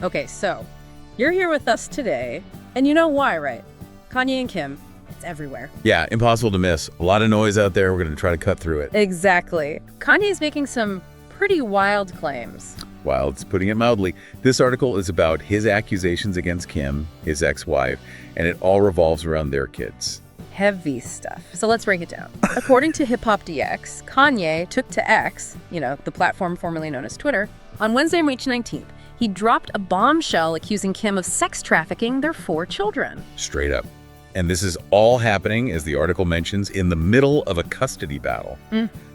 Okay, so you're here with us today, and you know why, right? Kanye and Kim, it's everywhere. Yeah, impossible to miss. A lot of noise out there. We're going to try to cut through it. Exactly. Kanye's making some pretty wild claims. While it's putting it mildly, this article is about his accusations against Kim, his ex-wife, and it all revolves around their kids. Heavy stuff. So let's break it down. According to Hip Hop DX, Kanye took to X, the platform formerly known as Twitter, on Wednesday, March 19th. He dropped a bombshell accusing Kim of sex trafficking their 4 children. Straight up. And this is all happening, as the article mentions, in the middle of a custody battle.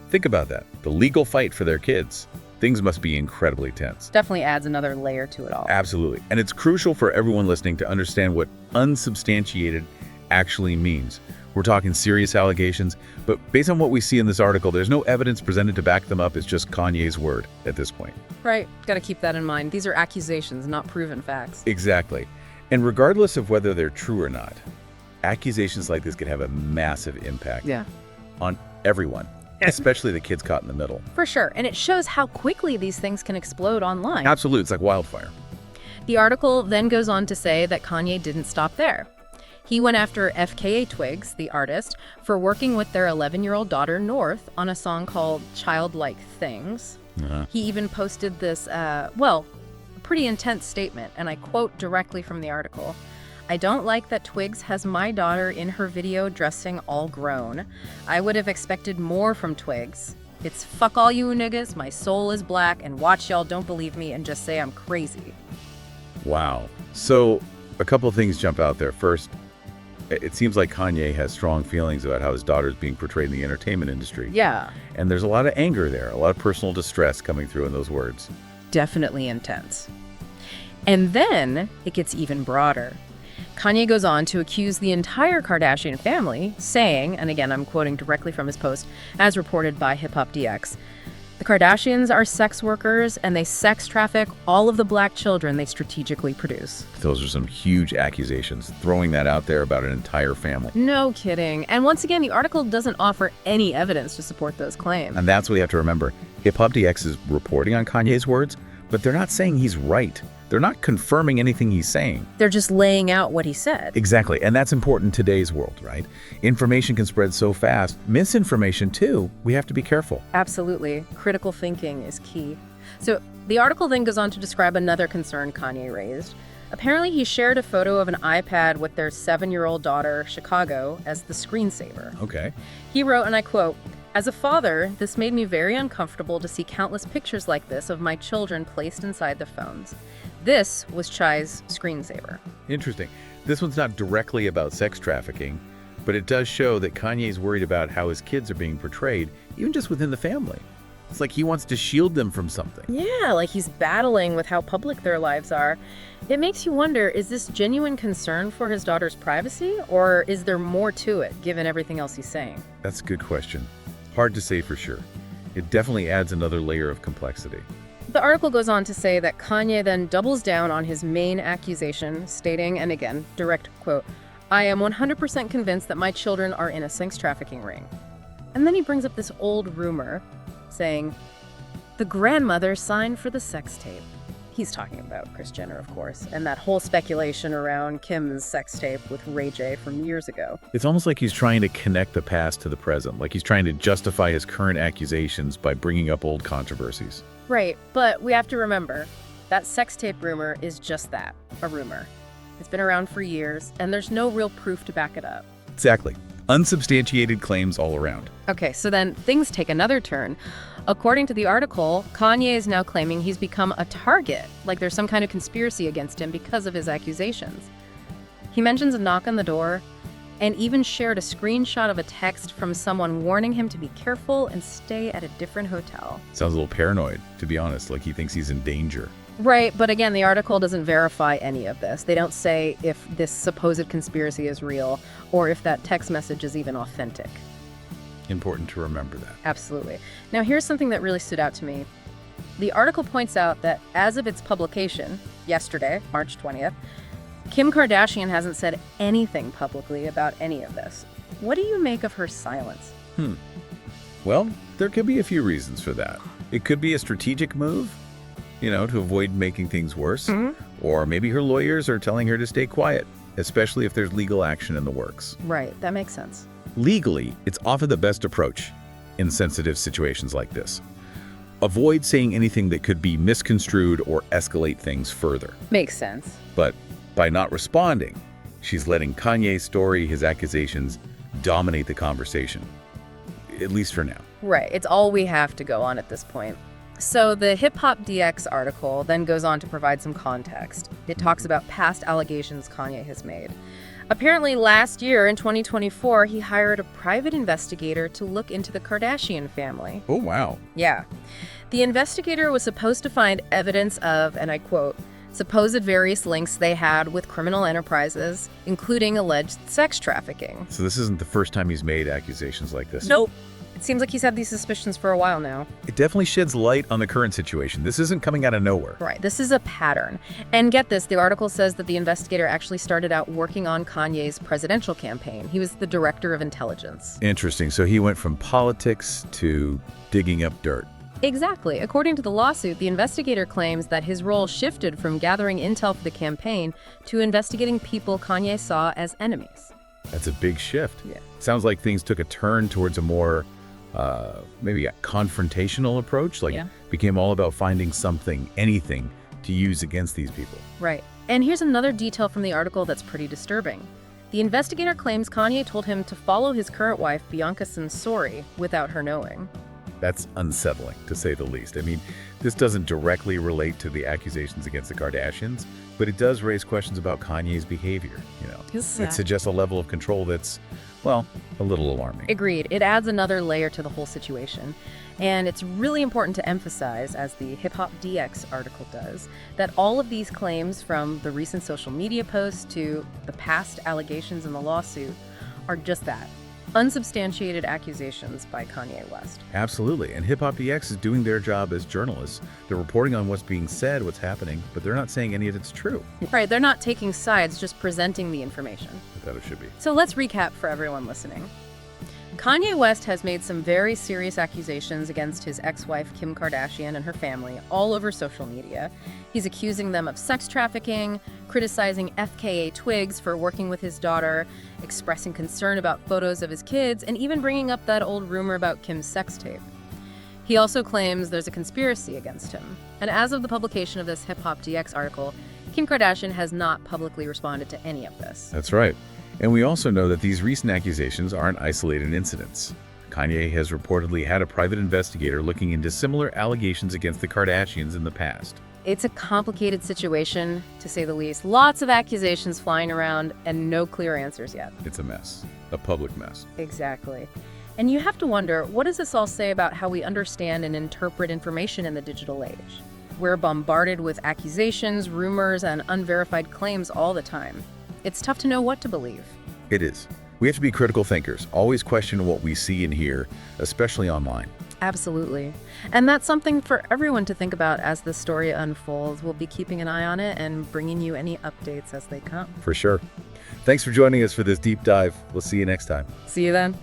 Think about that. The legal fight for their kids. Things must be incredibly tense. Definitely adds another layer to it all. Absolutely. And it's crucial for everyone listening to understand what unsubstantiated actually means. We're talking serious allegations, but based on what we see in this article, there's no evidence presented to back them up. It's just Kanye's word at this point. Right. Got to keep that in mind. These are accusations, not proven facts. Exactly. And regardless of whether they're true or not, accusations like this can have a massive impact on everyone, especially the kids caught in the middle. For sure. And it shows how quickly these things can explode online. Absolutely. It's like wildfire. The article then goes on to say that Kanye didn't stop there. He went after FKA Twigs, the artist, for working with their 11-year-old daughter, North, on a song called Childlike Things. He even posted this, pretty intense statement, and I quote directly from the article. "I don't like that Twigs has my daughter in her video dressing all grown. I would have expected more from Twigs. It's fuck all you niggas, my soul is black, and watch y'all don't believe me and just say I'm crazy." Wow. So a couple of things jump out there. First, it seems like Kanye has strong feelings about how his daughter is being portrayed in the entertainment industry. Yeah. And there's a lot of anger there, a lot of personal distress coming through in those words. Definitely intense. And then it gets even broader. Kanye goes on to accuse the entire Kardashian family, saying, and again I'm quoting directly from his post, as reported by Hip Hop DX, "The Kardashians are sex workers and they sex traffic all of the black children they strategically produce." Those are some huge accusations, throwing that out there about an entire family. No kidding. And once again, the article doesn't offer any evidence to support those claims. And that's what you have to remember. Hip Hop DX is reporting on Kanye's words, but they're not saying he's right. They're not confirming anything he's saying. They're just laying out what he said. Exactly. And that's important in today's world, right? Information can spread so fast. Misinformation, too. We have to be careful. Absolutely. Critical thinking is key. So the article then goes on to describe another concern Kanye raised. Apparently, he shared a photo of an iPad with their 7-year-old daughter, Chicago, as the screensaver. Okay. He wrote, and I quote, "As a father, this made me very uncomfortable to see countless pictures like this of my children placed inside the phones. This was Chai's screensaver." Interesting. This one's not directly about sex trafficking, but it does show that Kanye's worried about how his kids are being portrayed, even just within the family. It's like he wants to shield them from something. Yeah, like he's battling with how public their lives are. It makes you wonder, is this genuine concern for his daughter's privacy, or is there more to it, given everything else he's saying? That's a good question. Hard to say for sure. It definitely adds another layer of complexity. The article goes on to say that Kanye then doubles down on his main accusation, stating, and again, direct quote, "I am 100% convinced that my children are in a sex trafficking ring." And then he brings up this old rumor, saying, "The grandmother signed for the sex tape." He's talking about Kris Jenner, of course, and that whole speculation around Kim's sex tape with Ray J from years ago. It's almost like he's trying to connect the past to the present, like he's trying to justify his current accusations by bringing up old controversies. Right, but we have to remember, that sex tape rumor is just that, a rumor. It's been around for years, and there's no real proof to back it up. Exactly. Unsubstantiated claims all around. Okay, so then things take another turn. According to the article, Kanye is now claiming he's become a target, like there's some kind of conspiracy against him because of his accusations. He mentions a knock on the door, and even shared a screenshot of a text from someone warning him to be careful and stay at a different hotel. Sounds a little paranoid, to be honest, like he thinks he's in danger. Right, but again, the article doesn't verify any of this. They don't say if this supposed conspiracy is real or if that text message is even authentic. Important to remember that. Absolutely. Now, here's something that really stood out to me. The article points out that as of its publication, yesterday, March 20th, Kim Kardashian hasn't said anything publicly about any of this. What do you make of her silence? Well, there could be a few reasons for that. It could be a strategic move. to avoid making things worse. Or maybe her lawyers are telling her to stay quiet, especially if there's legal action in the works. Right, that makes sense. Legally, it's often the best approach in sensitive situations like this. Avoid saying anything that could be misconstrued or escalate things further. Makes sense. But by not responding, she's letting Kanye's story, his accusations, dominate the conversation. At least for now. Right, it's all we have to go on at this point. So the Hip Hop DX article then goes on to provide some context. It talks about past allegations Kanye has made. Apparently last year, in 2024, he hired a private investigator to look into the Kardashian family. Oh, wow. Yeah. The investigator was supposed to find evidence of, and I quote, supposed various links they had with criminal enterprises, including alleged sex trafficking. So this isn't the first time he's made accusations like this. Nope. It seems like he's had these suspicions for a while now. It definitely sheds light on the current situation. This isn't coming out of nowhere. Right, this is a pattern. And get this, the article says that the investigator actually started out working on Kanye's presidential campaign. He was the director of intelligence. Interesting. So he went from politics to digging up dirt. Exactly. According to the lawsuit, the investigator claims that his role shifted from gathering intel for the campaign to investigating people Kanye saw as enemies. That's a big shift. Yeah. Sounds like things took a turn towards a more, maybe a confrontational approach. Like, became all about finding something, anything, to use against these people. Right. And here's another detail from the article that's pretty disturbing. The investigator claims Kanye told him to follow his current wife, Bianca Censori, without her knowing. That's unsettling, to say the least. I mean, this doesn't directly relate to the accusations against the Kardashians, but it does raise questions about Kanye's behavior, It suggests a level of control that's, well, a little alarming. Agreed. It adds another layer to the whole situation. And it's really important to emphasize, as the Hip Hop DX article does, that all of these claims, from the recent social media posts to the past allegations in the lawsuit, are just that. Unsubstantiated accusations by Kanye West. Absolutely. And Hip Hop DX is doing their job as journalists. They're reporting on what's being said, what's happening, but they're not saying any of it's true. Right. They're not taking sides, just presenting the information. I thought it should be. So let's recap for everyone listening. Kanye West has made some very serious accusations against his ex-wife Kim Kardashian and her family all over social media. He's accusing them of sex trafficking, criticizing FKA Twigs for working with his daughter, expressing concern about photos of his kids, and even bringing up that old rumor about Kim's sex tape. He also claims there's a conspiracy against him. And as of the publication of this Hip Hop DX article, Kim Kardashian has not publicly responded to any of this. That's right. And we also know that these recent accusations aren't isolated incidents. Kanye has reportedly had a private investigator looking into similar allegations against the Kardashians in the past. It's a complicated situation, to say the least. Lots of accusations flying around and no clear answers yet. It's a mess. A public mess. Exactly. And you have to wonder, what does this all say about how we understand and interpret information in the digital age? We're bombarded with accusations, rumors, and unverified claims all the time. It's tough to know what to believe. It is. We have to be critical thinkers, always question what we see and hear, especially online. Absolutely. And that's something for everyone to think about as the story unfolds. We'll be keeping an eye on it and bringing you any updates as they come. For sure. Thanks for joining us for this deep dive. We'll see you next time. See you then.